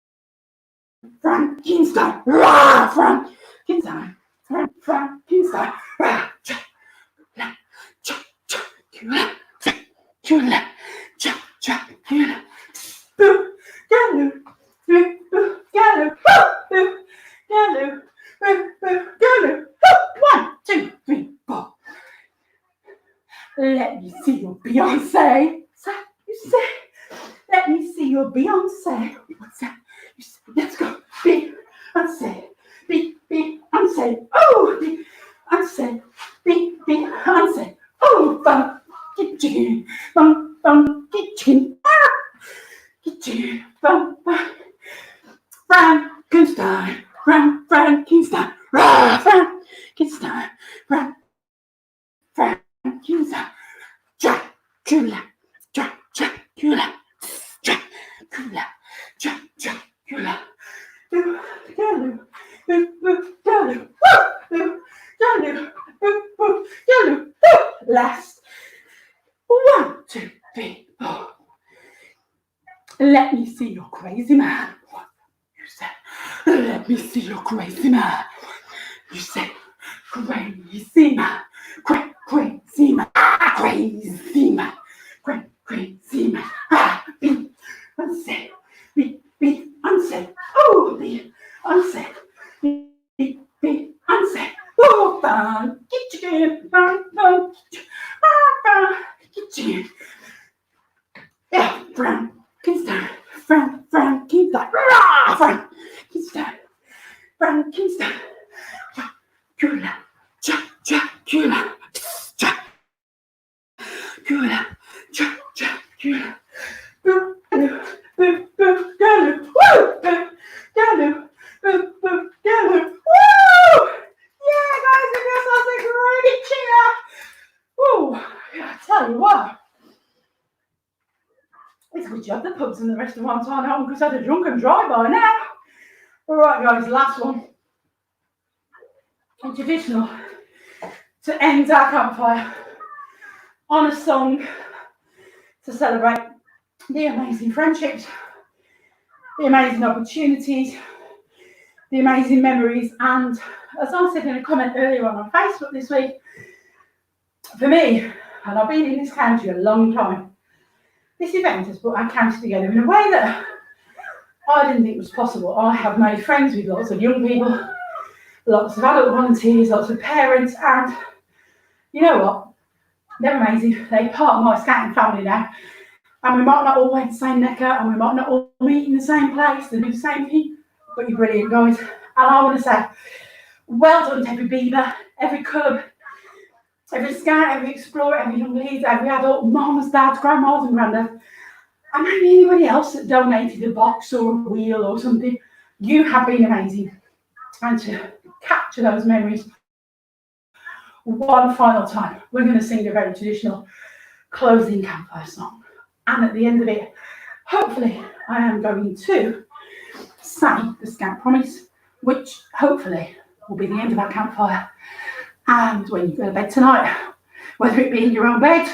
Frankenstein. Rah! Frankenstein. Frankenstein. Rah! Dracula. Dracula. Dracula. Boogaloo. Boogaloo. Boogaloo. Boogaloo. 1, 2, 3, 4. Let me see your Beyonce. You say, let me see your Beyonce. What's that? You say, let's go. Beyonce. Beyonce. Oh, Beyonce. Beyonce. Frankenstein, Frankenstein, Frankenstein, Frankenstein, Dracula, Dracula, Dracula, Dracula. Last. 1, 2, 3, 4. Let me see your crazy man. You said, let me see your crazy man. You said, crazy man, crazy man, crazy man, crazy man. Be unsaid, be unsaid. Oh, be unsaid, be unsaid. Oh, fun, get you, fun, get you. Yeah, Frankenstein, Frankenstein, Frankenstein, Frankenstein, Dracula, Dracula, Dracula, Dracula. Yeah, guys, it feels like a really cheer. Woo! I tell you what. It's a good job the pubs and the restaurants aren't open because I'd have drunk and dry by now. All right, guys, last one. And traditional to end our campfire on a song to celebrate the amazing friendships, the amazing opportunities, the amazing memories, and as I said in a comment earlier on Facebook this week, for me, and I've been in this county a long time, this event has brought our county together in a way that I didn't think was possible. I have made friends with lots of young people, lots of adult volunteers, lots of parents, and you know what? They're amazing. They're part of my scouting family now. And we might not all wear the same necker, and we might not all meet in the same place and do the same thing, but you're brilliant, guys. And I want to say, well done to every beaver, every cub, every scout, every explorer, every young leader, every adult, mums, dads, grandmas and granddads, and maybe anybody else that donated a box or a wheel or something. You have been amazing. And to capture those memories one final time, we're going to sing a very traditional closing campfire song. And at the end of it, hopefully, I am going to say the Scout Promise, which hopefully will be the end of our campfire. And when you go to bed tonight, whether it be in your own bed,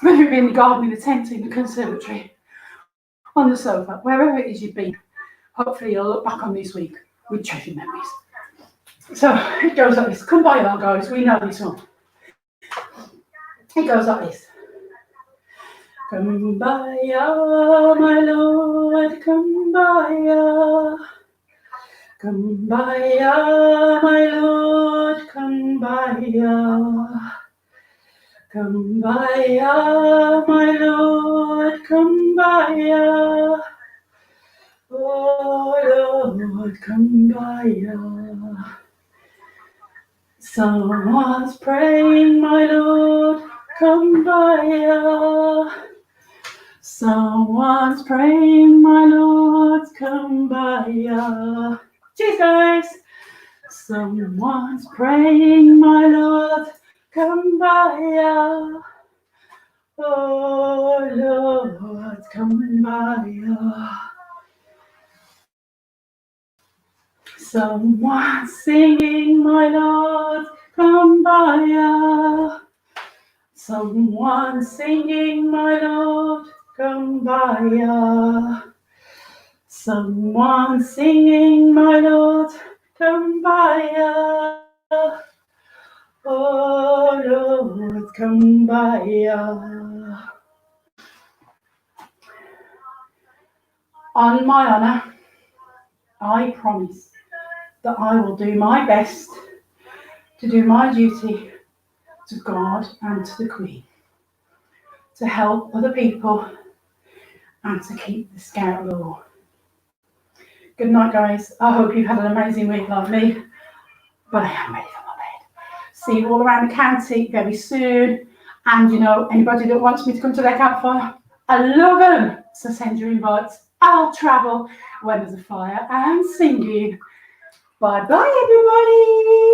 whether it be in the garden, in the tent, in the conservatory, on the sofa, wherever it is you've been, hopefully you'll look back on this week with treasured memories. So it goes like this. Come by, our guys, we know this one. It goes like this. Come by, my Lord, come by, come by, my Lord, come by, come by, my Lord, come by, oh Lord, come by. Someone's praying, my Lord, come by. Someone's praying, my Lord, come by. Cheers, guys. Someone's praying, my Lord, come by. Oh, Lord, come by. Someone's singing, my Lord, come by. Someone's singing, my Lord, come by. Someone singing, my Lord, come by. Oh Lord, come by. On my honour, I promise that I will do my best to do my duty to God and to the Queen, to help other people and to keep the Scout law. Good night, guys. I hope you've had an amazing week like me, but I am ready for my bed. See you all around the county very soon. And you know, anybody that wants me to come to their campfire, I love them. So send your invites I'll travel when there's a fire and singing. Bye bye, everybody.